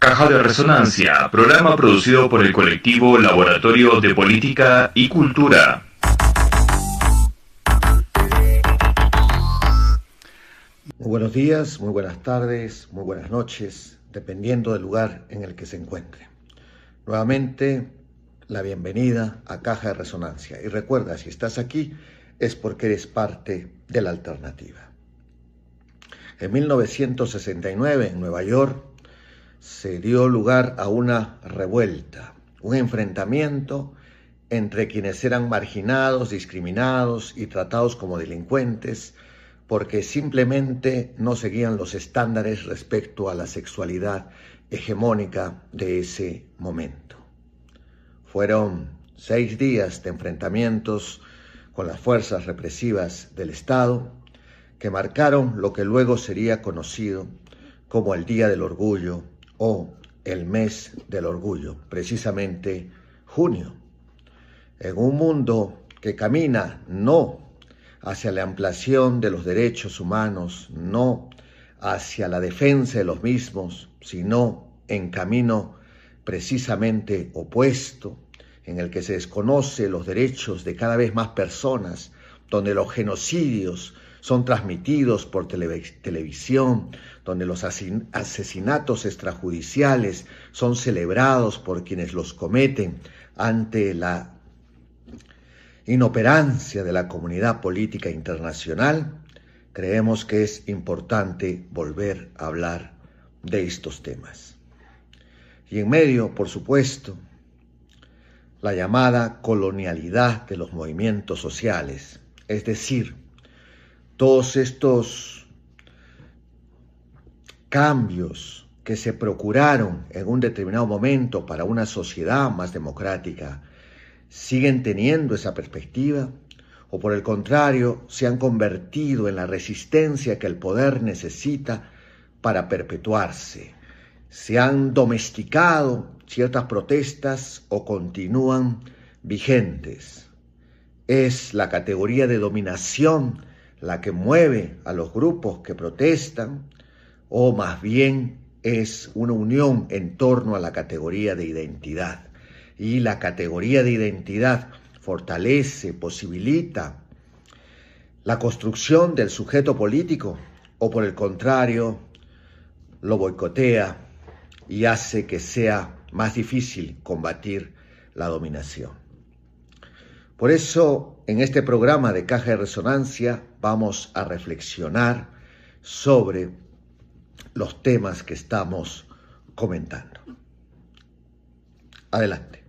Caja de Resonancia, programa producido por el colectivo Laboratorio de Política y Cultura. Muy buenos días, muy buenas tardes, muy buenas noches, dependiendo del lugar en el que se encuentre. Nuevamente, la bienvenida a Caja de Resonancia. Y recuerda, si estás aquí, es porque eres parte de la alternativa. En 1969, en Nueva York, se dio lugar a una revuelta, un enfrentamiento entre quienes eran marginados, discriminados y tratados como delincuentes porque simplemente no seguían los estándares respecto a la sexualidad hegemónica de ese momento. Fueron 6 días de enfrentamientos con las fuerzas represivas del Estado que marcaron lo que luego sería conocido como el Día del Orgullo o el Mes del Orgullo, precisamente junio. En un mundo que camina no hacia la ampliación de los derechos humanos, no hacia la defensa de los mismos, sino en camino precisamente opuesto, en el que se desconoce los derechos de cada vez más personas, donde los genocidios son transmitidos por televisión, donde los asesinatos extrajudiciales son celebrados por quienes los cometen ante la inoperancia de la comunidad política internacional, creemos que es importante volver a hablar de estos temas. Y en medio, por supuesto, la llamada colonialidad de los movimientos sociales, es decir, todos estos cambios que se procuraron en un determinado momento para una sociedad más democrática, ¿siguen teniendo esa perspectiva? ¿O por el contrario, se han convertido en la resistencia que el poder necesita para perpetuarse? ¿Se han domesticado ciertas protestas o continúan vigentes? ¿Es la categoría de dominación la que mueve a los grupos que protestan? ¿O más bien es una unión en torno a la categoría de identidad? Y la categoría de identidad fortalece, posibilita la construcción del sujeto político, o por el contrario, lo boicotea y hace que sea más difícil combatir la dominación. Por eso, en este programa de Caja de Resonancia vamos a reflexionar sobre los temas que estamos comentando. Adelante.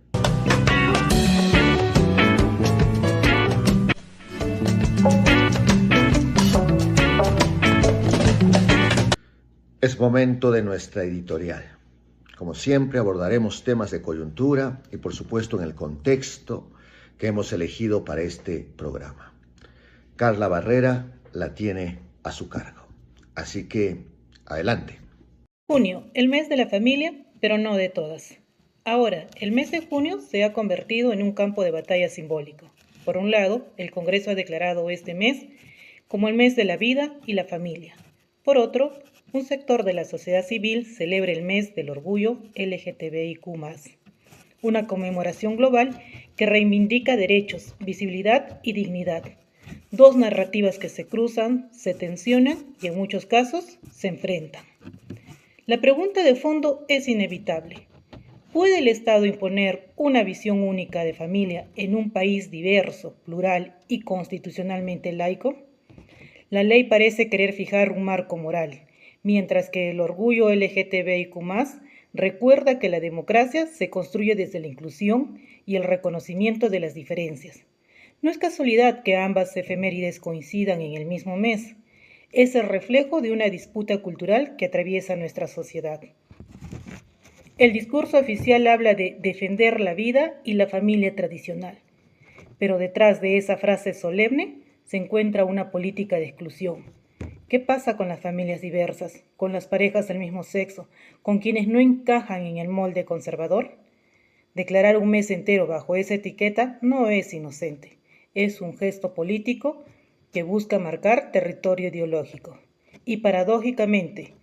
Es momento de nuestra editorial. Como siempre, abordaremos temas de coyuntura y, por supuesto, en el contexto que hemos elegido para este programa. Carla Barrera la tiene a su cargo. Así que, adelante. Junio, el mes de la familia, pero no de todas. Ahora, el mes de junio se ha convertido en un campo de batalla simbólico. Por un lado, el Congreso ha declarado este mes como el mes de la vida y la familia. Por otro, un sector de la sociedad civil celebra el mes del orgullo LGTBIQ+, una conmemoración global que reivindica derechos, visibilidad y dignidad. Dos narrativas que se cruzan, se tensionan y en muchos casos se enfrentan. La pregunta de fondo es inevitable. ¿Puede el Estado imponer una visión única de familia en un país diverso, plural y constitucionalmente laico? La ley parece querer fijar un marco moral, mientras que el orgullo LGTBIQ+, recuerda que la democracia se construye desde la inclusión y el reconocimiento de las diferencias. No es casualidad que ambas efemérides coincidan en el mismo mes. Es el reflejo de una disputa cultural que atraviesa nuestra sociedad. El discurso oficial habla de defender la vida y la familia tradicional, pero detrás de esa frase solemne se encuentra una política de exclusión. ¿Qué pasa con las familias diversas, con las parejas del mismo sexo, con quienes no encajan en el molde conservador? Declarar un mes entero bajo esa etiqueta no es inocente, es un gesto político que busca marcar territorio ideológico. Y paradójicamente,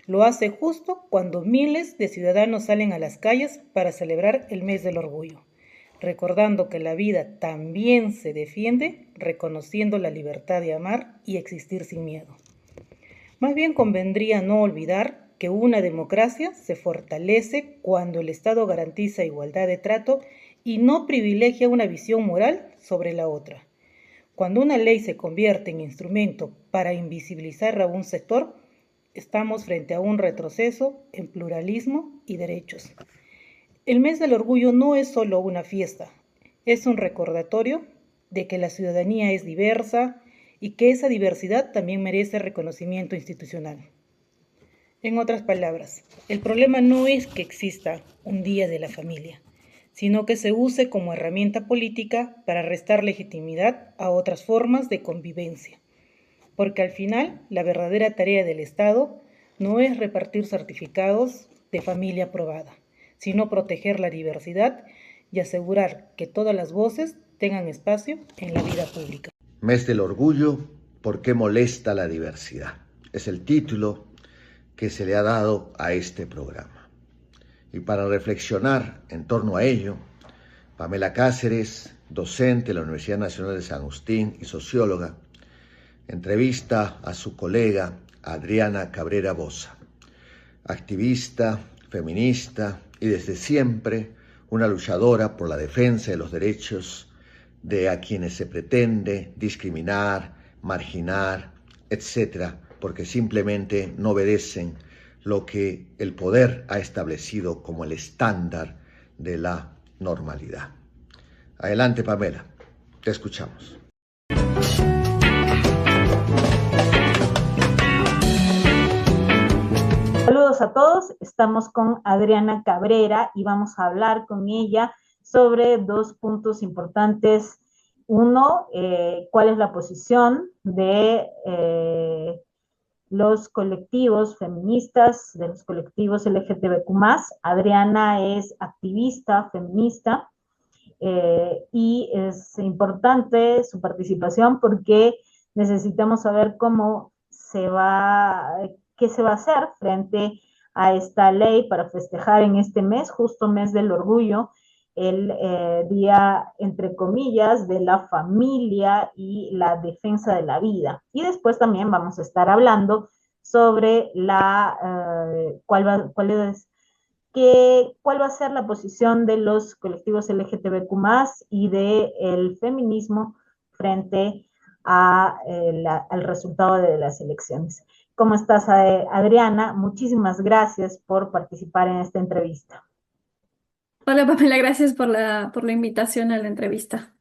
Lo hace justo cuando miles de ciudadanos salen a las calles para celebrar el mes del orgullo, recordando que la vida también se defiende reconociendo la libertad de amar y existir sin miedo. Más bien convendría no olvidar que una democracia se fortalece cuando el Estado garantiza igualdad de trato y no privilegia una visión moral sobre la otra. Cuando una ley se convierte en instrumento para invisibilizar a un sector, estamos frente a un retroceso en pluralismo y derechos. El mes del orgullo no es solo una fiesta, es un recordatorio de que la ciudadanía es diversa y que esa diversidad también merece reconocimiento institucional. En otras palabras, el problema no es que exista un día de la familia, sino que se use como herramienta política para restar legitimidad a otras formas de convivencia. Porque al final, la verdadera tarea del Estado no es repartir certificados de familia aprobada, sino proteger la diversidad y asegurar que todas las voces tengan espacio en la vida pública. Mes del Orgullo, ¿por qué molesta la diversidad? Es el título que se le ha dado a este programa. Y para reflexionar en torno a ello, Pamela Cáceres, docente de la Universidad Nacional de San Agustín y socióloga, entrevista a su colega Adriana Cabrera Boza, activista, feminista y desde siempre una luchadora por la defensa de los derechos de a quienes se pretende discriminar, marginar, etcétera, porque simplemente no obedecen lo que el poder ha establecido como el estándar de la normalidad. Adelante, Pamela, te escuchamos. Saludos a todos, estamos con Adriana Cabrera y vamos a hablar con ella sobre dos puntos importantes. Uno, cuál es la posición de los colectivos feministas, de los colectivos LGTBQ+. Adriana es activista feminista y es importante su participación porque necesitamos saber qué se va a hacer frente a esta ley para festejar en este mes, justo mes del orgullo, el día, entre comillas, de la familia y la defensa de la vida. Y después también vamos a estar hablando sobre cuál va a ser la posición de los colectivos LGTBQ+, y del feminismo frente al resultado de las elecciones. ¿Cómo estás, Adriana? Muchísimas gracias por participar en esta entrevista. Hola Pamela, gracias por la invitación a la entrevista.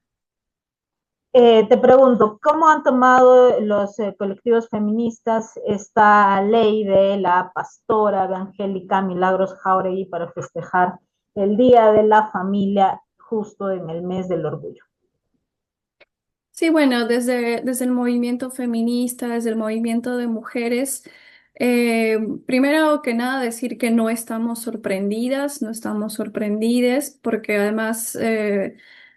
Te pregunto, ¿cómo han tomado los colectivos feministas esta ley de la pastora evangélica Milagros Jáuregui para festejar el Día de la Familia justo en el mes del orgullo? Sí, bueno, desde el movimiento feminista, desde el movimiento de mujeres, primero que nada decir que no estamos sorprendidas, no estamos sorprendides, porque además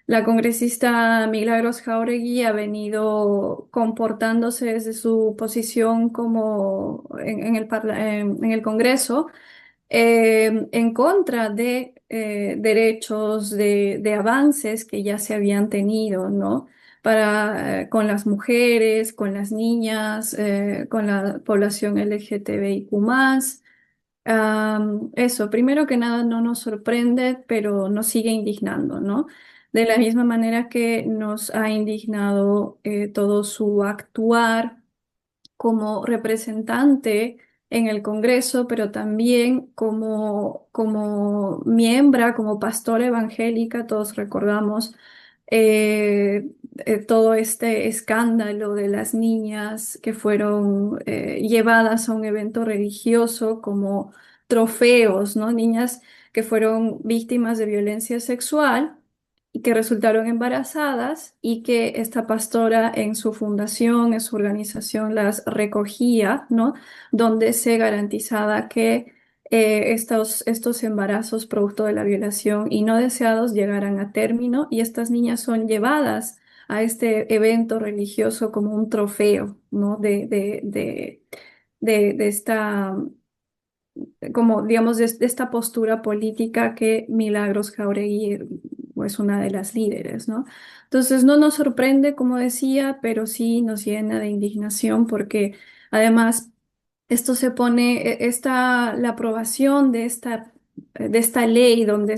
la congresista Milagros Jáuregui ha venido comportándose desde su posición como en el Congreso en contra de derechos, de avances que ya se habían tenido, ¿no? Con las mujeres, con las niñas, con la población LGTBIQ+. Eso, primero que nada no nos sorprende, pero nos sigue indignando, ¿no? De la misma manera que nos ha indignado todo su actuar como representante en el Congreso, pero también como miembro, como pastora evangélica. Todos recordamos todo este escándalo de las niñas que fueron llevadas a un evento religioso como trofeos, ¿no? Niñas que fueron víctimas de violencia sexual y que resultaron embarazadas y que esta pastora en su fundación, en su organización, las recogía, ¿no? Donde se garantizaba que estos embarazos producto de la violación y no deseados llegaran a término, y estas niñas son llevadas a este evento religioso como un trofeo, ¿no? de esta como digamos, de esta postura política que Milagros Jáuregui es una de las líderes, ¿no? Entonces no nos sorprende, como decía, pero sí nos llena de indignación porque además esto se pone, la aprobación de esta ley donde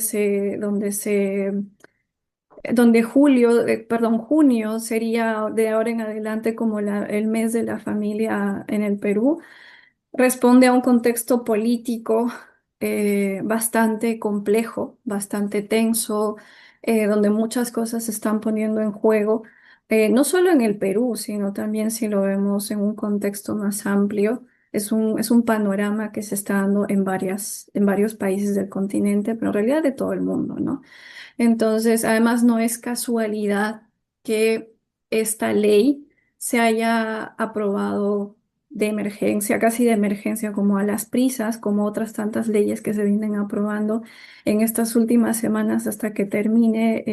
junio sería de ahora en adelante como el mes de la familia en el Perú, responde a un contexto político bastante complejo, bastante tenso, donde muchas cosas se están poniendo en juego, no solo en el Perú, sino también si lo vemos en un contexto más amplio. Es un panorama que se está dando en varios países del continente, pero en realidad de todo el mundo, ¿no? Entonces, además, no es casualidad que esta ley se haya aprobado de emergencia, casi de emergencia, como a las prisas, como otras tantas leyes que se vienen aprobando en estas últimas semanas hasta que termine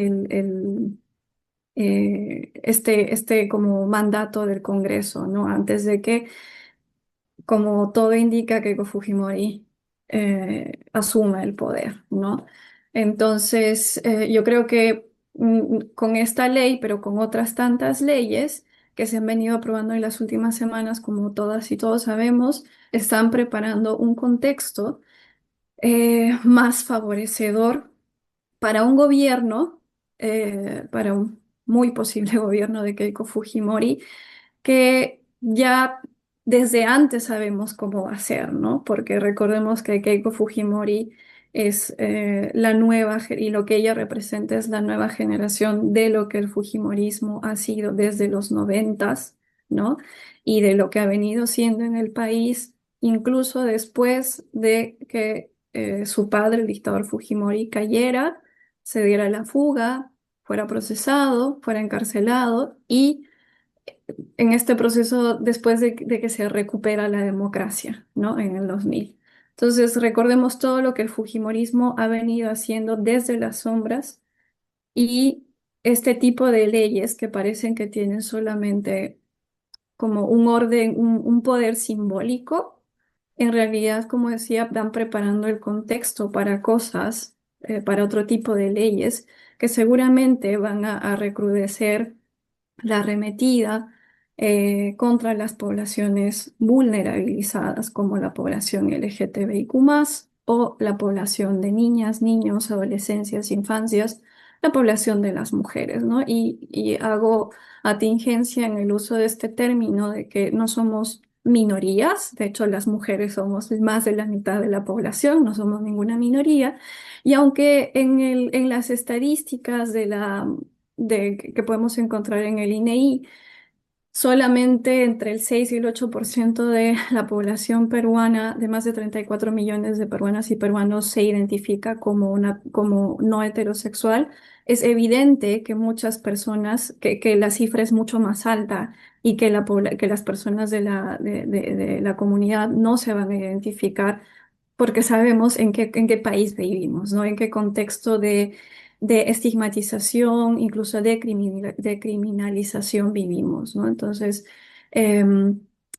este como mandato del Congreso, ¿no? Antes de que, como todo indica, Keiko Fujimori asuma el poder, ¿no? Entonces, yo creo que con esta ley, pero con otras tantas leyes que se han venido aprobando en las últimas semanas, como todas y todos sabemos, están preparando un contexto más favorecedor para un gobierno, para un muy posible gobierno de Keiko Fujimori que ya desde antes sabemos cómo va a ser, ¿no? Porque recordemos que Keiko Fujimori es y lo que ella representa es la nueva generación de lo que el Fujimorismo ha sido desde los noventas, ¿no? Y de lo que ha venido siendo en el país, incluso después de que su padre, el dictador Fujimori, cayera, se diera la fuga, fuera procesado, fuera encarcelado y en este proceso después de que se recupera la democracia, ¿no? En el 2000. Entonces, recordemos todo lo que el Fujimorismo ha venido haciendo desde las sombras y este tipo de leyes que parecen que tienen solamente como un orden, un poder simbólico, en realidad, como decía, van preparando el contexto para cosas, para otro tipo de leyes que seguramente van a recrudecer la arremetida contra las poblaciones vulnerabilizadas como la población LGTBIQ+, o la población de niñas, niños, adolescencias, infancias, la población de las mujeres, ¿no? Y hago atingencia en el uso de este término de que no somos minorías, de hecho las mujeres somos más de la mitad de la población, no somos ninguna minoría, y aunque en las estadísticas que podemos encontrar en el INEI, solamente entre el 6 y el 8% de la población peruana, de más de 34 millones de peruanas y peruanos, se identifica como no heterosexual. Es evidente que muchas personas, que la cifra es mucho más alta y que que las personas de la comunidad no se van a identificar porque sabemos en qué país vivimos, ¿no? En qué contexto de estigmatización, incluso de criminalización vivimos, ¿no? Entonces,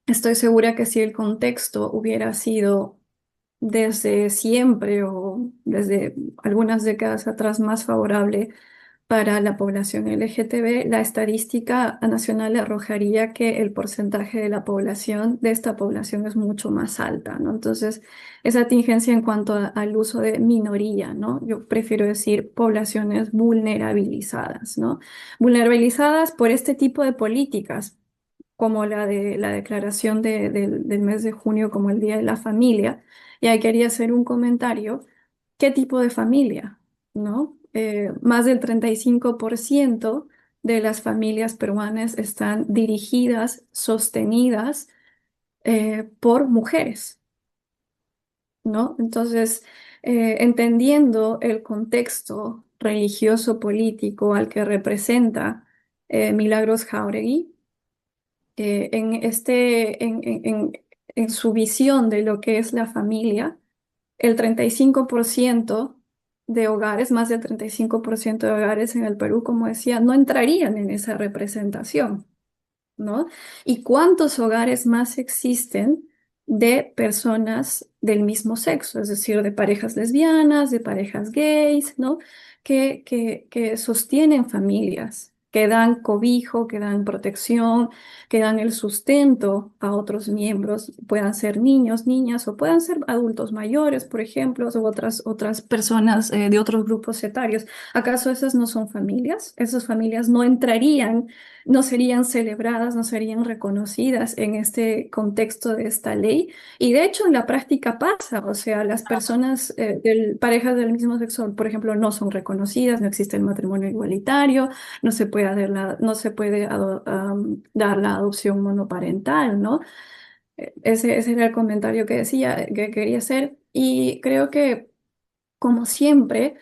estoy segura que si el contexto hubiera sido desde siempre o desde algunas décadas atrás más favorable para la población LGTB, la estadística nacional arrojaría que el porcentaje de la población, de esta población, es mucho más alta, ¿no? Entonces, esa tingencia en cuanto al uso de minoría, ¿no? Yo prefiero decir poblaciones vulnerabilizadas, ¿no? Vulnerabilizadas por este tipo de políticas, como la de la declaración del mes de junio como el Día de la Familia. Y ahí quería hacer un comentario. ¿Qué tipo de familia? ¿No? Más del 35% de las familias peruanas están dirigidas, sostenidas por mujeres, ¿no? Entonces, entendiendo el contexto religioso político al que representa Milagros Jáuregui, en su visión de lo que es la familia, el 35% de hogares, más del 35% de hogares en el Perú, como decía, no entrarían en esa representación, ¿no? ¿Y cuántos hogares más existen de personas del mismo sexo, es decir, de parejas lesbianas, de parejas gays, ¿no? Que sostienen familias, que dan cobijo, que dan protección, que dan el sustento a otros miembros, puedan ser niños, niñas o puedan ser adultos mayores, por ejemplo, u otras personas de otros grupos etarios. ¿Acaso esas no son familias? Esas familias no entrarían, no serían celebradas, no serían reconocidas en este contexto de esta ley. Y de hecho en la práctica pasa, o sea, las personas, parejas del mismo sexo, por ejemplo, no son reconocidas, no existe el matrimonio igualitario, no se puede dar la adopción monoparental, ¿no? Ese era el comentario que decía, que quería hacer. Y creo que, como siempre,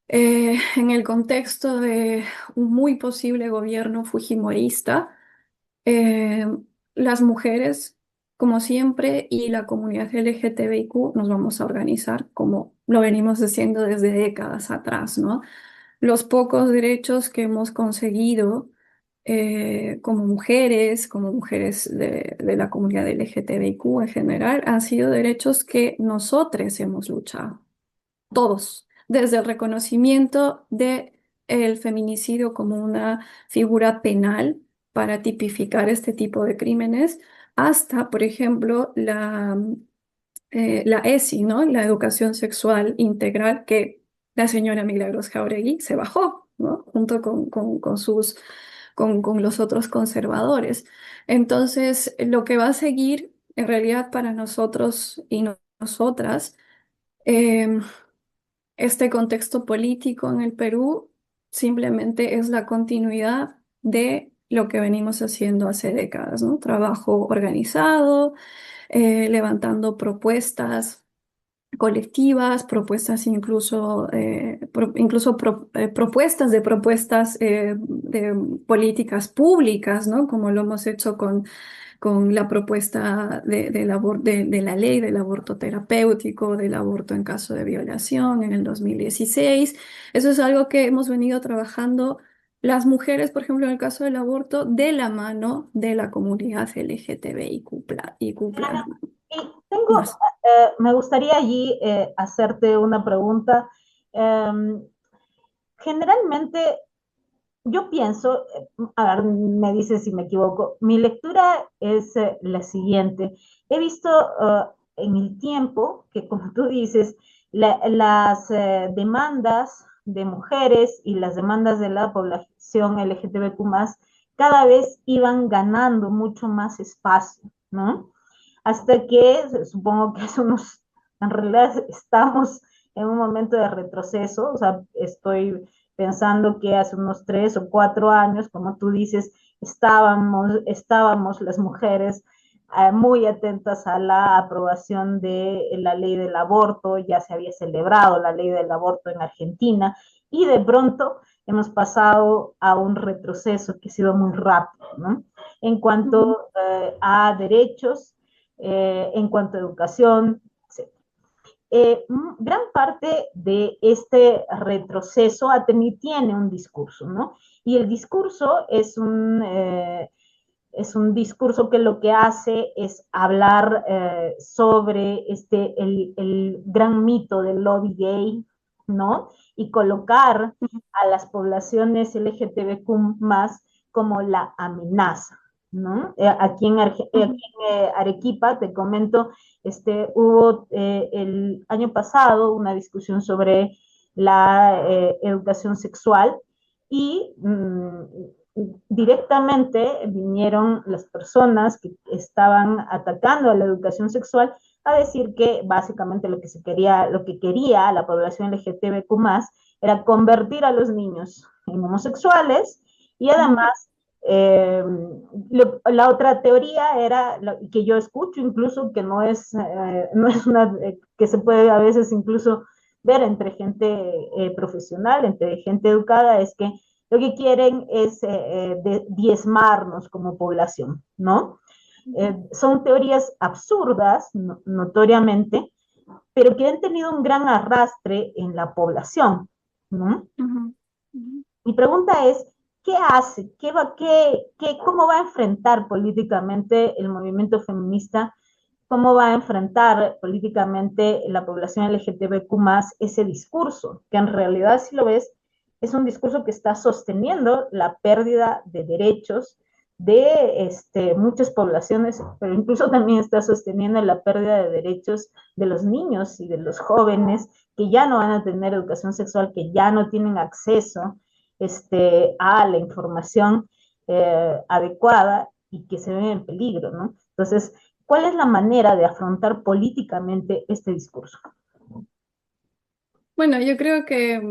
en el contexto de un muy posible gobierno fujimorista, eh, las mujeres, como siempre, y la comunidad LGTBIQ nos vamos a organizar como lo venimos haciendo desde décadas atrás, ¿no? Los pocos derechos que hemos conseguido como mujeres de la comunidad LGTBIQ en general, han sido derechos que nosotros hemos luchado todos, desde el reconocimiento de el feminicidio como una figura penal para tipificar este tipo de crímenes, hasta, por ejemplo, la ESI, ¿no? La educación sexual integral que la señora Milagros Jáuregui se bajó, ¿no? Junto con los otros conservadores. Entonces, lo que va a seguir, en realidad, para nosotros y nosotras, em, este contexto político en el Perú simplemente es la continuidad de lo que venimos haciendo hace décadas, ¿no? Trabajo organizado, levantando propuestas colectivas, propuestas incluso, propuestas de políticas públicas, ¿no? Como lo hemos hecho con la propuesta de la ley del aborto terapéutico, del aborto en caso de violación en el 2016. Eso es algo que hemos venido trabajando las mujeres, por ejemplo, en el caso del aborto, de la mano de la comunidad LGTBIQ+, Y tengo, más. me gustaría allí hacerte una pregunta. Em, Generalmente yo pienso, a ver, me dices si me equivoco, mi lectura es la siguiente. He visto en el tiempo que, como tú dices, las demandas de mujeres y las demandas de la población LGTBQ+, cada vez iban ganando mucho más espacio, ¿no? Hasta que supongo que en realidad estamos en un momento de retroceso, o sea, estoy pensando que hace unos 3 o 4 años, como tú dices, estábamos las mujeres muy atentas a la aprobación de la ley del aborto, ya se había celebrado la ley del aborto en Argentina, y de pronto hemos pasado a un retroceso que ha sido muy rápido, ¿no? En Ujú, cuanto a derechos, en cuanto a educación, etc. Gran parte de este retroceso tiene un discurso, ¿no? Y el discurso es un discurso que lo que hace es hablar sobre el gran mito del lobby gay, ¿no? Y colocar a las poblaciones LGTBQ más como la amenaza, ¿no? ujú, Aquí en Arequipa, te comento, hubo el año pasado una discusión sobre la educación sexual y directamente vinieron las personas que estaban atacando a la educación sexual a decir que básicamente lo que quería la población LGTBQ era convertir a los niños en homosexuales y ujú. además la otra teoría era que yo escucho incluso que no es una que se puede a veces incluso ver entre gente profesional, entre gente educada, es que lo que quieren es diezmarnos como población, ¿no? Son teorías absurdas, notoriamente, pero que han tenido un gran arrastre en la población, ¿no? Ujú, ujú. Mi pregunta es, ¿qué hace? ¿Cómo va a enfrentar políticamente el movimiento feminista? cómo va a enfrentar políticamente la población LGTBQ más ese discurso, que en realidad, si lo ves, es un discurso que está sosteniendo la pérdida de derechos de muchas poblaciones, pero incluso también está sosteniendo la pérdida de derechos de los niños y de los jóvenes que ya no van a tener educación sexual, que ya no tienen acceso a la información adecuada y que se ven en peligro, ¿no? Entonces, ¿cuál es la manera de afrontar políticamente este discurso? Bueno, yo creo que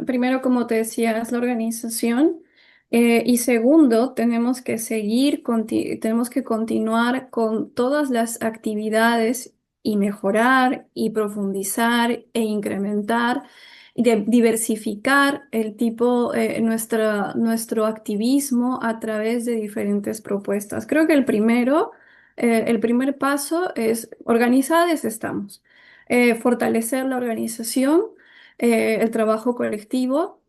primero, como te decía, es la organización y segundo, tenemos que continuar con todas las actividades y mejorar y profundizar e incrementar y diversificar nuestro activismo a través de diferentes propuestas. Creo que el primer paso es organizadas estamos. Fortalecer la organización, el trabajo colectivo.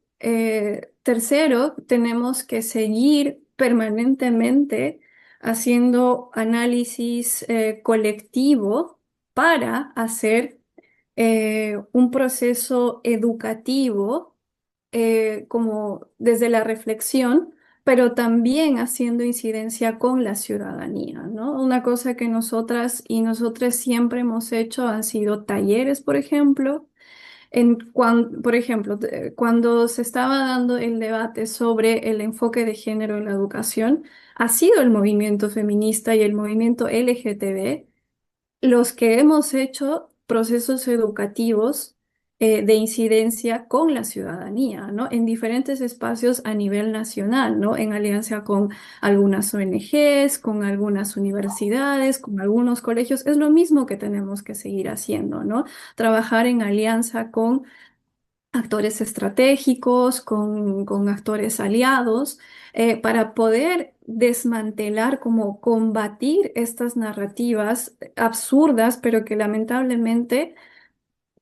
Tercero, tenemos que seguir permanentemente haciendo análisis colectivo para hacer un proceso educativo como desde la reflexión, pero también haciendo incidencia con la ciudadanía, ¿no? Una cosa que nosotras y nosotros siempre hemos hecho han sido talleres, por ejemplo por ejemplo, cuando se estaba dando el debate sobre el enfoque de género en la educación, ha sido el movimiento feminista y el movimiento LGTB los que hemos hecho procesos educativos de incidencia con la ciudadanía, ¿no? En diferentes espacios a nivel nacional, ¿no? En alianza con algunas ONGs, con algunas universidades, con algunos colegios. Es lo mismo que tenemos que seguir haciendo, ¿no? Trabajar en alianza con actores estratégicos, con actores aliados, para poder desmantelar, como combatir estas narrativas absurdas, pero que lamentablemente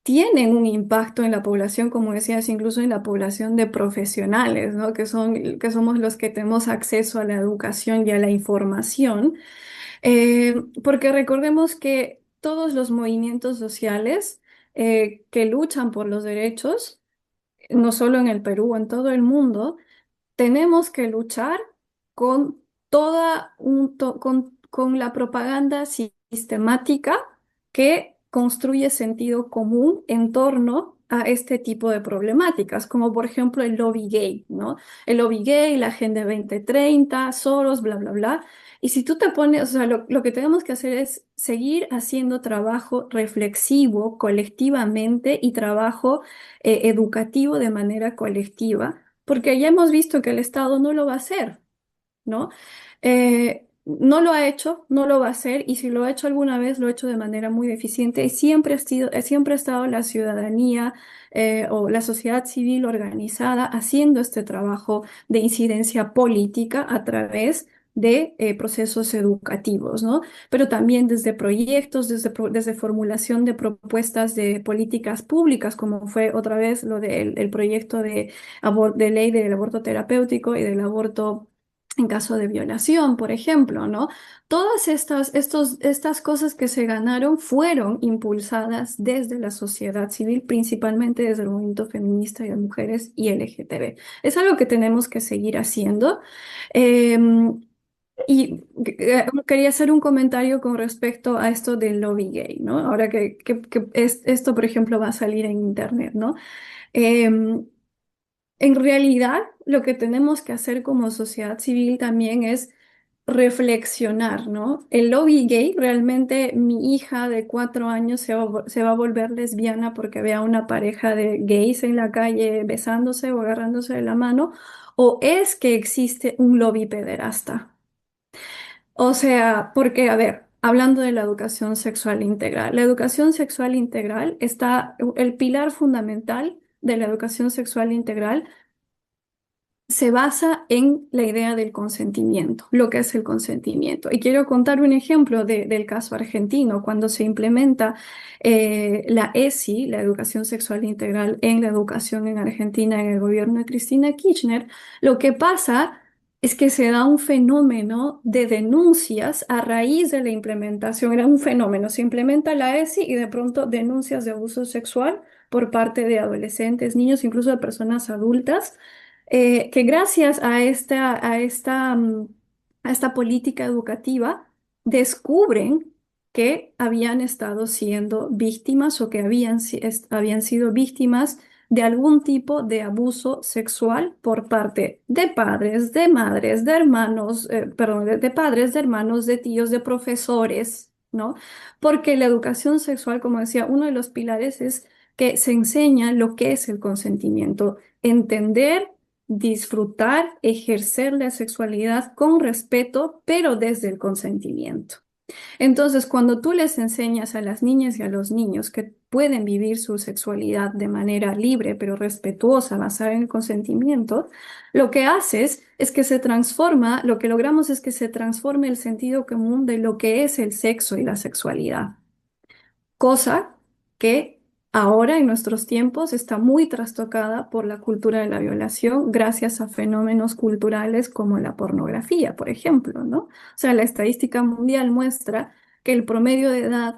tienen un impacto en la población, como decías, incluso en la población de profesionales, ¿no? Que somos los que tenemos acceso a la educación y a la información. Porque recordemos que todos los movimientos sociales que luchan por los derechos, no solo en el Perú, en todo el mundo, tenemos que luchar con con la propaganda sistemática que construye sentido común en torno a este tipo de problemáticas, como por ejemplo el lobby gay, ¿no? El lobby gay, la Agenda 2030, Soros, bla, bla, bla. Y si tú te pones, o sea, lo que tenemos que hacer es seguir haciendo trabajo reflexivo colectivamente y trabajo educativo de manera colectiva, porque ya hemos visto que el Estado no lo va a hacer, ¿no? No lo ha hecho, no lo va a hacer, y si lo ha hecho alguna vez, lo ha hecho de manera muy eficiente, y siempre ha estado la ciudadanía o la sociedad civil organizada haciendo este trabajo de incidencia política a través de procesos educativos, ¿no? Pero también desde proyectos, desde formulación de propuestas de políticas públicas, como fue otra vez lo del el proyecto de ley del aborto terapéutico y del aborto en caso de violación, por ejemplo, ¿no? Todas estas cosas que se ganaron fueron impulsadas desde la sociedad civil, principalmente desde el movimiento feminista y de mujeres y LGTB. Es algo que tenemos que seguir haciendo. Em, Quería hacer un comentario con respecto a esto del lobby gay, ¿no? Ahora que esto, por ejemplo, va a salir en internet, ¿no? Em, en realidad, lo que tenemos que hacer como sociedad civil también es reflexionar, ¿no? El lobby gay, realmente mi hija de 4 años se va a volver lesbiana porque vea una pareja de gays en la calle besándose o agarrándose de la mano, o es que existe un lobby pederasta. O sea, porque, a ver, hablando de la educación sexual integral, la educación sexual integral el pilar fundamental de la educación sexual integral se basa en la idea del consentimiento, lo que es el consentimiento. Y quiero contar un ejemplo del caso argentino, cuando se implementa la ESI, la educación sexual integral en la educación en Argentina en el gobierno de Cristina Kirchner. Lo que pasa es que se da un fenómeno de denuncias a raíz de la implementación. Era un fenómeno, se implementa la ESI y de pronto denuncias de abuso sexual por parte de adolescentes, niños, incluso de personas adultas, que gracias a esta política educativa descubren que habían estado siendo víctimas o que habían sido víctimas de algún tipo de abuso sexual por parte de padres, de madres, de hermanos, perdón, de padres, de hermanos, de tíos, de profesores, ¿no? Porque la educación sexual, como decía, uno de los pilares es que se enseña lo que es el consentimiento, entender, disfrutar, ejercer la sexualidad con respeto, pero desde el consentimiento. Entonces, cuando tú les enseñas a las niñas y a los niños que pueden vivir su sexualidad de manera libre, pero respetuosa, basada en el consentimiento, lo que haces es que se transforma, lo que logramos es que se transforme el sentido común de lo que es el sexo y la sexualidad, cosa que ahora en nuestros tiempos está muy trastocada por la cultura de la violación gracias a fenómenos culturales como la pornografía, por ejemplo, ¿no? O sea, la estadística mundial muestra que el promedio de edad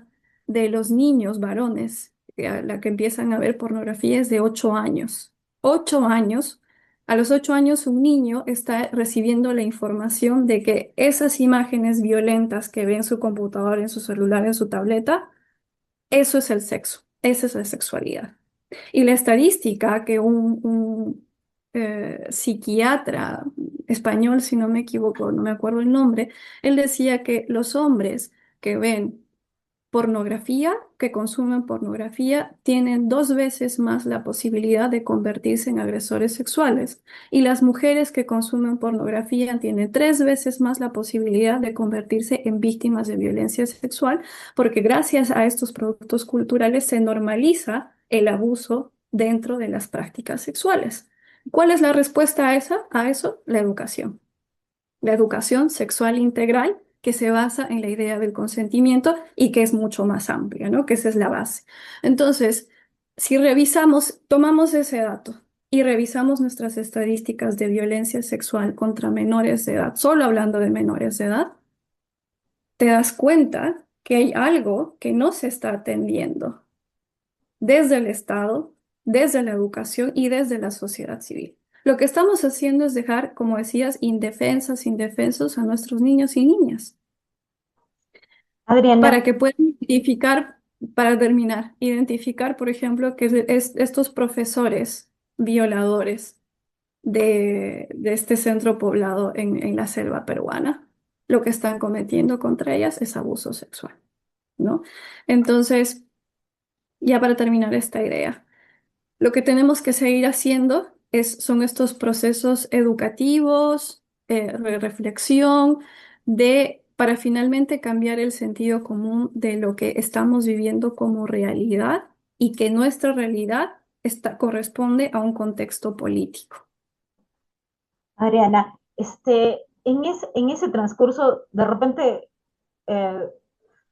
de los niños varones a la que empiezan a ver pornografía es de 8 años. 8 años. A los 8 años un niño está recibiendo la información de que esas imágenes violentas que ve en su computador, en su celular, en su tableta, eso es el sexo, esa es la sexualidad. Y la estadística que un psiquiatra español, si no me equivoco, no me acuerdo el nombre, él decía que los hombres que ven pornografía, que consumen pornografía, tienen 2 veces más la posibilidad de convertirse en agresores sexuales. Y las mujeres que consumen pornografía tienen 3 veces más la posibilidad de convertirse en víctimas de violencia sexual, porque gracias a estos productos culturales se normaliza el abuso dentro de las prácticas sexuales. ¿Cuál es la respuesta a eso? La educación sexual integral que se basa en la idea del consentimiento y que es mucho más amplia, ¿no? Que esa es la base. Entonces, si revisamos, tomamos ese dato y revisamos nuestras estadísticas de violencia sexual contra menores de edad, solo hablando de menores de edad, te das cuenta que hay algo que no se está atendiendo desde el Estado, desde la educación y desde la sociedad civil. Lo que estamos haciendo es dejar, como decías, indefensas, indefensos a nuestros niños y niñas, Adriana, para que puedan identificar, para terminar, identificar, por ejemplo, que estos profesores violadores de este centro poblado en la selva peruana, lo que están cometiendo contra ellas es abuso sexual, ¿no? Entonces, ya para terminar esta idea. Lo que tenemos que seguir haciendo son estos procesos educativos, reflexión, para finalmente cambiar el sentido común de lo que estamos viviendo como realidad y que nuestra realidad corresponde a un contexto político. Adriana, en ese transcurso, de repente, eh,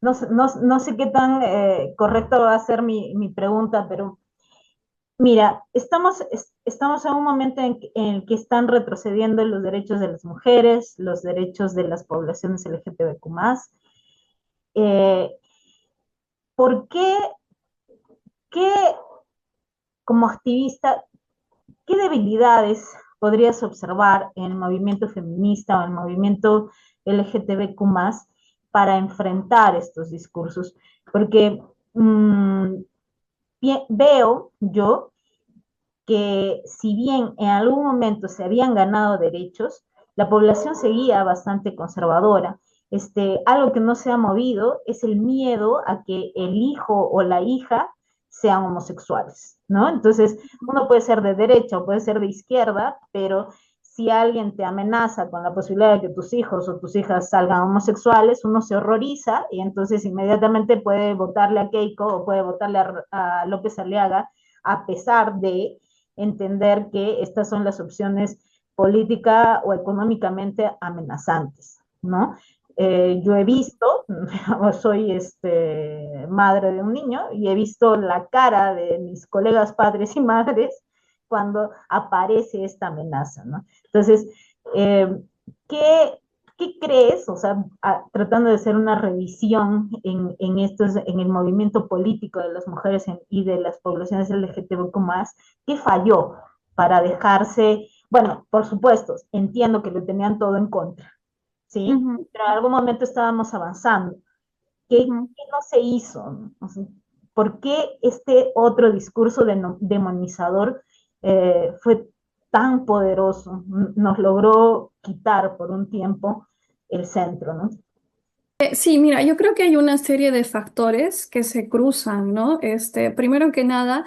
no sé qué tan correcto va a ser mi pregunta, pero mira, estamos en un momento en el que están retrocediendo los derechos de las mujeres, los derechos de las poblaciones LGTBQ+. Eh, ¿Por qué, como activista, qué debilidades podrías observar en el movimiento feminista o en el movimiento LGTBQ+, para enfrentar estos discursos? Porque veo yo que si bien en algún momento se habían ganado derechos, la población seguía bastante conservadora. Algo que no se ha movido es el miedo a que el hijo o la hija sean homosexuales, ¿no? Entonces, uno puede ser de derecha o puede ser de izquierda, pero si alguien te amenaza con la posibilidad de que tus hijos o tus hijas salgan homosexuales, uno se horroriza y entonces inmediatamente puede votarle a Keiko o puede votarle a López Aliaga, a pesar de entender que estas son las opciones política o económicamente amenazantes, ¿no? Yo he visto, soy madre de un niño, y he visto la cara de mis colegas padres y madres cuando aparece esta amenaza, ¿no? Entonces, ¿Qué, qué crees? O sea, tratando de hacer una revisión en el movimiento político de las mujeres y de las poblaciones LGTBQ+, ¿qué falló para dejarse? Bueno, por supuesto, entiendo que lo tenían todo en contra, ¿sí? Ujú, Pero en algún momento estábamos avanzando. ujú. ¿Qué no se hizo? O sea, ¿por qué este otro discurso demonizador fue tan poderoso? Nos logró quitar por un tiempo el centro, ¿no? Sí, mira, yo creo que hay una serie de factores que se cruzan, ¿no? Primero que nada,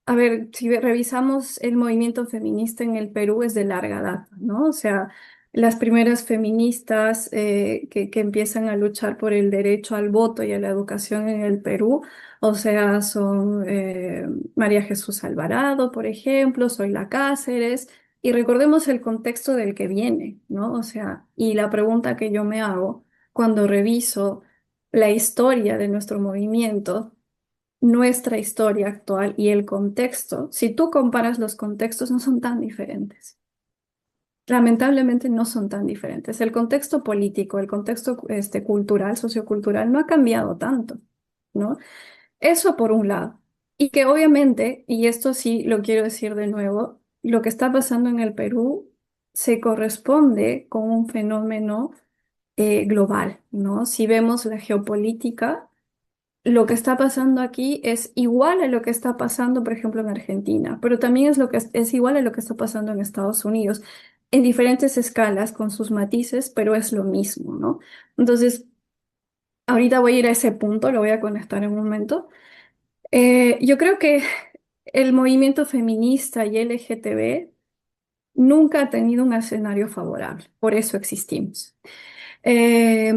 a ver, si revisamos el movimiento feminista en el Perú es de larga data, ¿no? O sea, las primeras feministas que empiezan a luchar por el derecho al voto y a la educación en el Perú, o sea, son María Jesús Alvarado, por ejemplo, Zoila Cáceres. Y recordemos el contexto del que viene, ¿no? O sea, y la pregunta que yo me hago cuando reviso la historia de nuestro movimiento, nuestra historia actual y el contexto, si tú comparas los contextos, no son tan diferentes. Lamentablemente no son tan diferentes. El contexto político, el contexto cultural, sociocultural, no ha cambiado tanto, ¿no? Eso por un lado. Y que obviamente, y esto sí lo quiero decir de nuevo, lo que está pasando en el Perú se corresponde con un fenómeno global, ¿no? Si vemos la geopolítica, lo que está pasando aquí es igual a lo que está pasando, por ejemplo, en Argentina, pero también es lo que es igual a lo que está pasando en Estados Unidos, en diferentes escalas, con sus matices, pero es lo mismo, ¿no? Entonces, ahorita voy a ir a ese punto, lo voy a conectar en un momento. Yo creo que el movimiento feminista y LGTB nunca ha tenido un escenario favorable, por eso existimos. Eh,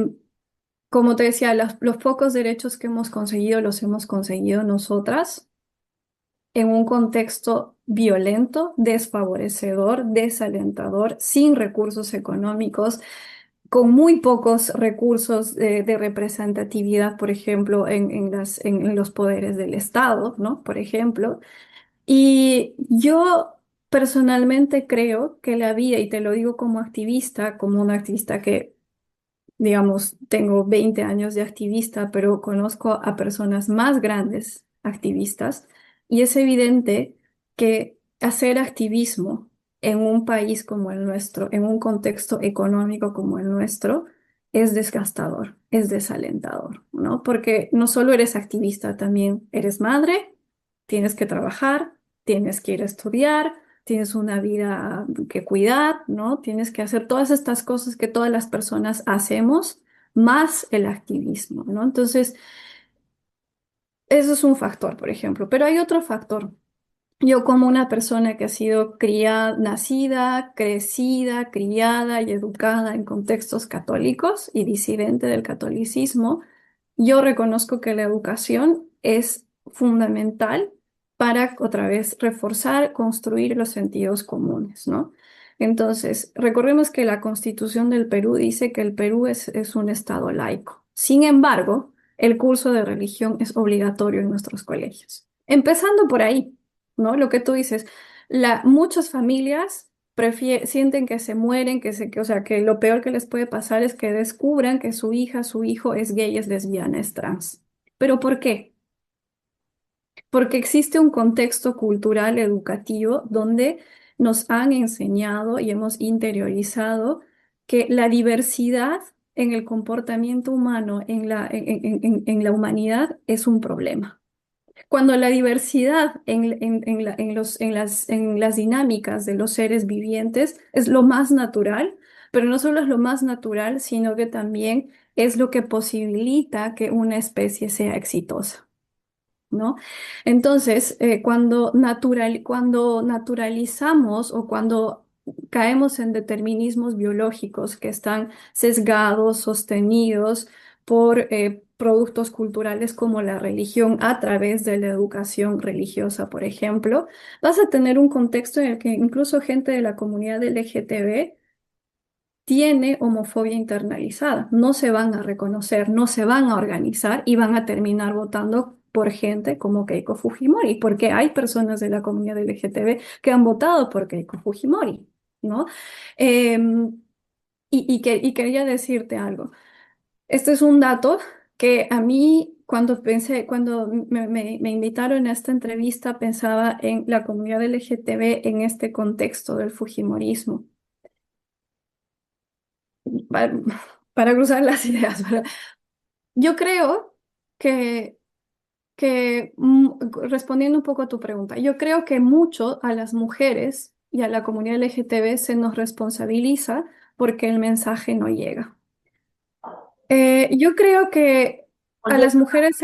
Como te decía, los pocos derechos que hemos conseguido los hemos conseguido nosotras en un contexto violento, desfavorecedor, desalentador, sin recursos económicos, con muy pocos recursos de representatividad, por ejemplo, en los poderes del Estado, ¿no? Por ejemplo. Y yo personalmente creo que la vida, y te lo digo como activista, como una activista que, digamos, tengo 20 años de activista, pero conozco a personas más grandes activistas, y es evidente que hacer activismo en un país como el nuestro, en un contexto económico como el nuestro, es desgastador, es desalentador, ¿no? Porque no solo eres activista, también eres madre, tienes que trabajar, tienes que ir a estudiar, tienes una vida que cuidar, ¿no? Tienes que hacer todas estas cosas que todas las personas hacemos, más el activismo, ¿no? Entonces, eso es un factor, por ejemplo. Pero hay otro factor. Yo como una persona que ha sido criada, nacida, crecida, criada y educada en contextos católicos y disidente del catolicismo, yo reconozco que la educación es fundamental para otra vez reforzar, construir los sentidos comunes, ¿no? Entonces, recordemos que la Constitución del Perú dice que el Perú es un estado laico. Sin embargo, el curso de religión es obligatorio en nuestros colegios. Empezando por ahí. ¿No? Lo que tú dices, muchas familias sienten que se mueren, o sea, que lo peor que les puede pasar es que descubran que su hija, su hijo es gay, es lesbiana, es trans. ¿Pero por qué? Porque existe un contexto cultural educativo donde nos han enseñado y hemos interiorizado que la diversidad en el comportamiento humano, en la humanidad, es un problema. Cuando la diversidad en las dinámicas de los seres vivientes es lo más natural, pero no solo es lo más natural, sino que también es lo que posibilita que una especie sea exitosa, ¿no? Entonces, cuando naturalizamos o cuando caemos en determinismos biológicos que están sesgados, sostenidos por productos culturales como la religión a través de la educación religiosa, por ejemplo, vas a tener un contexto en el que incluso gente de la comunidad LGTB tiene homofobia internalizada. No se van a reconocer, no se van a organizar y van a terminar votando por gente como Keiko Fujimori, porque hay personas de la comunidad LGTB que han votado por Keiko Fujimori. ¿no? Y quería decirte algo. Este es un dato que a mí, cuando me invitaron a esta entrevista, pensaba en la comunidad LGTB en este contexto del fujimorismo. Para, para cruzar las ideas, ¿verdad? Yo creo que, respondiendo un poco a tu pregunta, yo creo que mucho a las mujeres y a la comunidad LGTB se nos responsabiliza porque el mensaje no llega. Yo creo que a Oye, las mujeres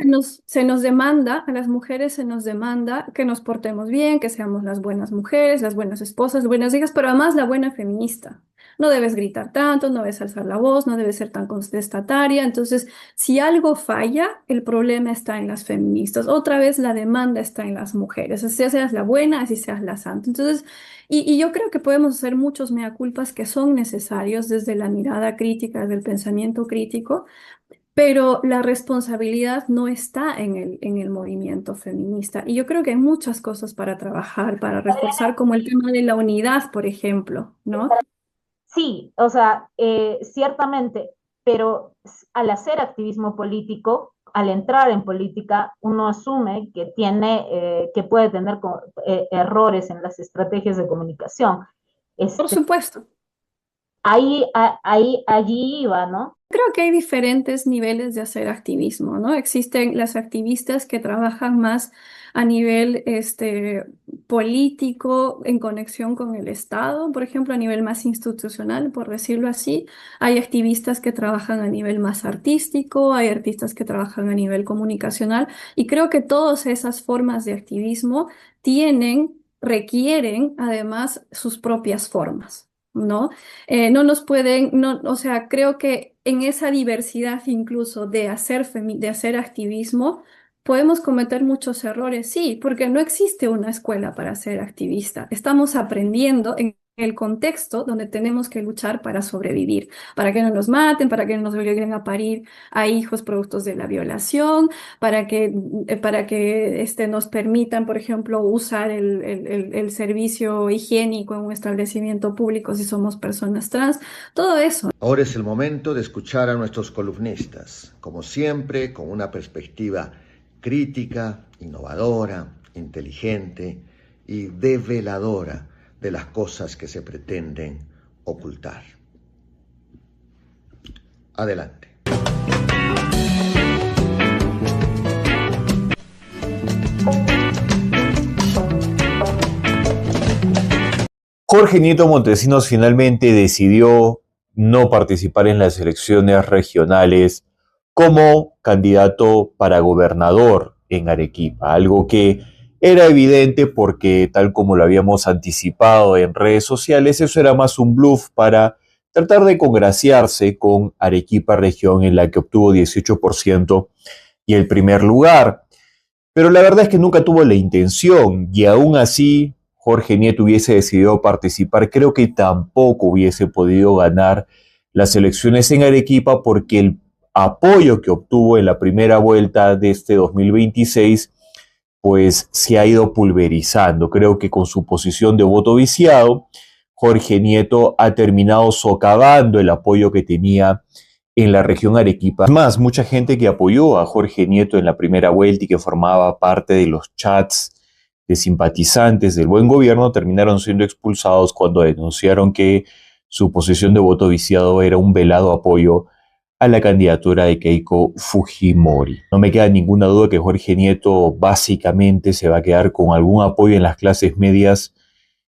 se nos demanda, a las mujeres se nos demanda que nos portemos bien, que seamos las buenas mujeres, las buenas esposas, las buenas hijas, pero además la buena feminista. No debes gritar tanto, no debes alzar la voz, no debes ser tan contestataria. Entonces, si algo falla, el problema está en las feministas. Otra vez la demanda está en las mujeres. Así seas la buena, así seas la santa. Entonces, y yo creo que podemos hacer muchos mea culpas que son necesarios desde la mirada crítica, desde el pensamiento crítico, pero la responsabilidad no está en el movimiento feminista. Y yo creo que hay muchas cosas para trabajar, para reforzar, como el tema de la unidad, por ejemplo, ¿no? sí, o sea, ciertamente, pero al hacer activismo político, al entrar en política, uno asume que tiene, que puede tener errores en las estrategias de comunicación. Por Este, supuesto. allí iba, ¿no? Creo que hay diferentes niveles de hacer activismo, ¿no? Existen las activistas que trabajan más a nivel político en conexión con el Estado, por ejemplo, a nivel más institucional, por decirlo así. Hay activistas que trabajan a nivel más artístico, hay artistas que trabajan a nivel comunicacional, y creo que todas esas formas de activismo requieren además sus propias formas, ¿no? No nos pueden, no, o sea, creo que en esa diversidad incluso de hacer activismo, podemos cometer muchos errores, sí, porque no existe una escuela para ser activista. Estamos aprendiendo en el contexto donde tenemos que luchar para sobrevivir, para que no nos maten, para que no nos obliguen a parir a hijos productos de la violación, para que nos permitan, por ejemplo, usar el servicio higiénico en un establecimiento público si somos personas trans, todo eso. Ahora es el momento de escuchar a nuestros columnistas, como siempre, con una perspectiva crítica, innovadora, inteligente y develadora de las cosas que se pretenden ocultar. Adelante. Jorge Nieto Montesinos finalmente decidió no participar en las elecciones regionales como candidato para gobernador en Arequipa, algo que era evidente porque, tal como lo habíamos anticipado en redes sociales, eso era más un bluff para tratar de congraciarse con Arequipa, región en la que obtuvo 18% y el primer lugar. Pero la verdad es que nunca tuvo la intención, y aún así Jorge Nieto hubiese decidido participar, creo que tampoco hubiese podido ganar las elecciones en Arequipa, porque el apoyo que obtuvo en la primera vuelta de este 2026 pues se ha ido pulverizando. Creo que con su posición de voto viciado, Jorge Nieto ha terminado socavando el apoyo que tenía en la región Arequipa. Más, mucha gente que apoyó a Jorge Nieto en la primera vuelta y que formaba parte de los chats de simpatizantes del buen gobierno terminaron siendo expulsados cuando denunciaron que su posición de voto viciado era un velado apoyo a la candidatura de Keiko Fujimori. No me queda ninguna duda que Jorge Nieto básicamente se va a quedar con algún apoyo en las clases medias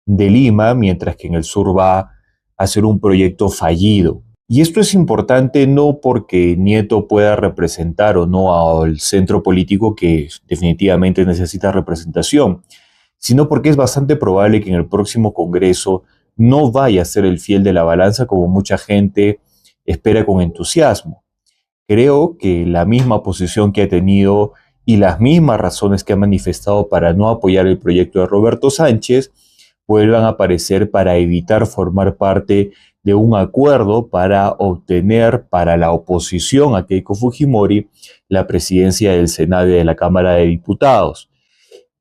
de Lima, mientras que en el sur va a ser un proyecto fallido. Y esto es importante no porque Nieto pueda representar o no al centro político, que definitivamente necesita representación, sino porque es bastante probable que en el próximo Congreso no vaya a ser el fiel de la balanza como mucha gente espera con entusiasmo. Creo que la misma posición que ha tenido y las mismas razones que ha manifestado para no apoyar el proyecto de Roberto Sánchez vuelvan a aparecer para evitar formar parte de un acuerdo para obtener para la oposición a Keiko Fujimori la presidencia del Senado y de la Cámara de Diputados.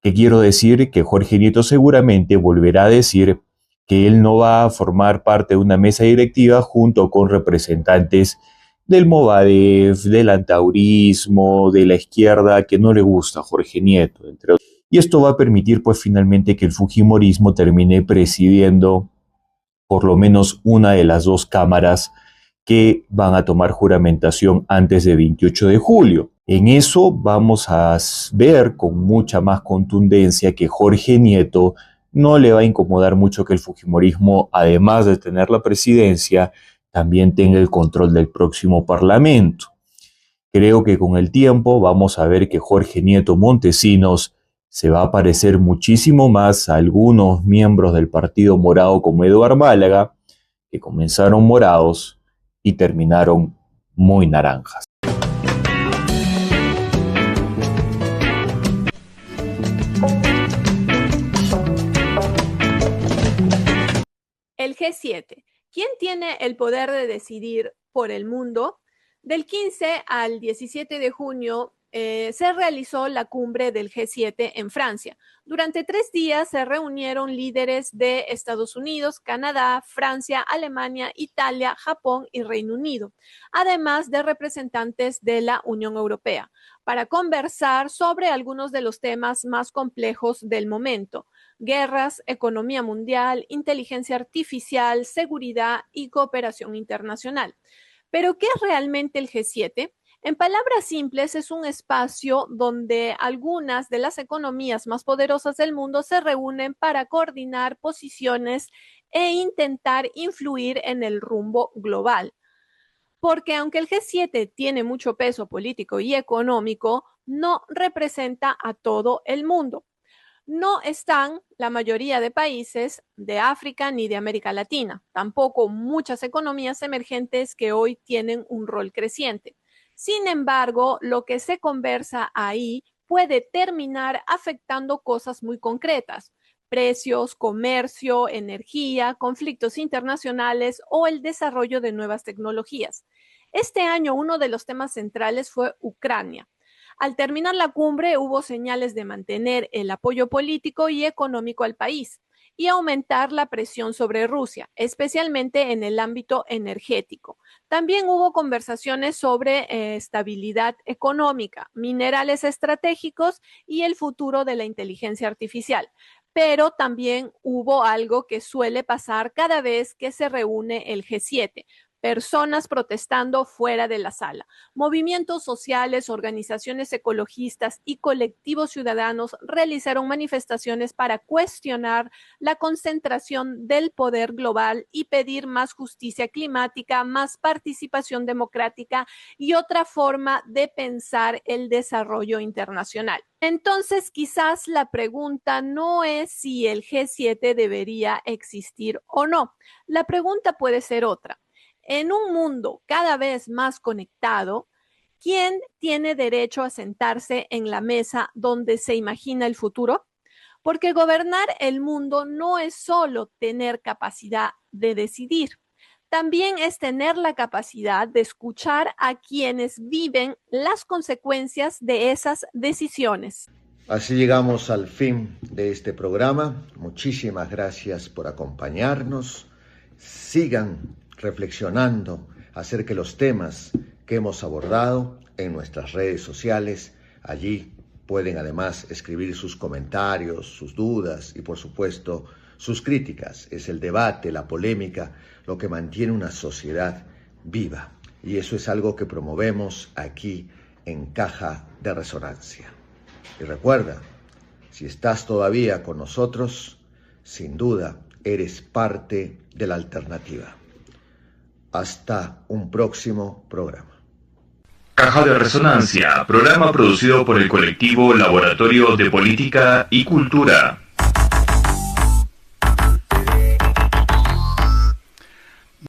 ¿Qué quiero decir? Que Jorge Nieto seguramente volverá a decir que él no va a formar parte de una mesa directiva junto con representantes del Movadef, del antaurismo, de la izquierda, que no le gusta a Jorge Nieto, entre otros. Y esto va a permitir, pues, finalmente que el fujimorismo termine presidiendo por lo menos una de las dos cámaras que van a tomar juramentación antes del 28 de julio. En eso vamos a ver con mucha más contundencia que Jorge Nieto no le va a incomodar mucho que el fujimorismo, además de tener la presidencia, también tenga el control del próximo parlamento. Creo que con el tiempo vamos a ver que Jorge Nieto Montesinos se va a parecer muchísimo más a algunos miembros del Partido Morado como Eduard Málaga, que comenzaron morados y terminaron muy naranjas. El G7. ¿Quién tiene el poder de decidir por el mundo? Del 15 al 17 de junio se realizó la cumbre del G7 en Francia. Durante 3 días se reunieron líderes de Estados Unidos, Canadá, Francia, Alemania, Italia, Japón y Reino Unido, además de representantes de la Unión Europea, para conversar sobre algunos de los temas más complejos del momento: guerras, economía mundial, inteligencia artificial, seguridad y cooperación internacional. ¿Pero qué es realmente el G7? En palabras simples, es un espacio donde algunas de las economías más poderosas del mundo se reúnen para coordinar posiciones e intentar influir en el rumbo global. Porque aunque el G7 tiene mucho peso político y económico, no representa a todo el mundo. No están la mayoría de países de África ni de América Latina, tampoco muchas economías emergentes que hoy tienen un rol creciente. Sin embargo, lo que se conversa ahí puede terminar afectando cosas muy concretas: precios, comercio, energía, conflictos internacionales o el desarrollo de nuevas tecnologías. Este año uno de los temas centrales fue Ucrania. Al terminar la cumbre hubo señales de mantener el apoyo político y económico al país y aumentar la presión sobre Rusia, especialmente en el ámbito energético. También hubo conversaciones sobre estabilidad económica, minerales estratégicos y el futuro de la inteligencia artificial. Pero también hubo algo que suele pasar cada vez que se reúne el G7: personas protestando fuera de la sala. Movimientos sociales, organizaciones ecologistas y colectivos ciudadanos realizaron manifestaciones para cuestionar la concentración del poder global y pedir más justicia climática, más participación democrática y otra forma de pensar el desarrollo internacional. Entonces, quizás la pregunta no es si el G7 debería existir o no. La pregunta puede ser otra. En un mundo cada vez más conectado, ¿quién tiene derecho a sentarse en la mesa donde se imagina el futuro? Porque gobernar el mundo no es solo tener capacidad de decidir, también es tener la capacidad de escuchar a quienes viven las consecuencias de esas decisiones. Así llegamos al fin de este programa. Muchísimas gracias por acompañarnos. Sigan reflexionando acerca de los temas que hemos abordado en nuestras redes sociales. Allí pueden además escribir sus comentarios, sus dudas y por supuesto sus críticas. Es el debate, la polémica, lo que mantiene una sociedad viva. Y eso es algo que promovemos aquí en Caja de Resonancia. Y recuerda, si estás todavía con nosotros, sin duda eres parte de la alternativa. Hasta un próximo programa. Caja de Resonancia, programa producido por el colectivo Laboratorio de Política y Cultura.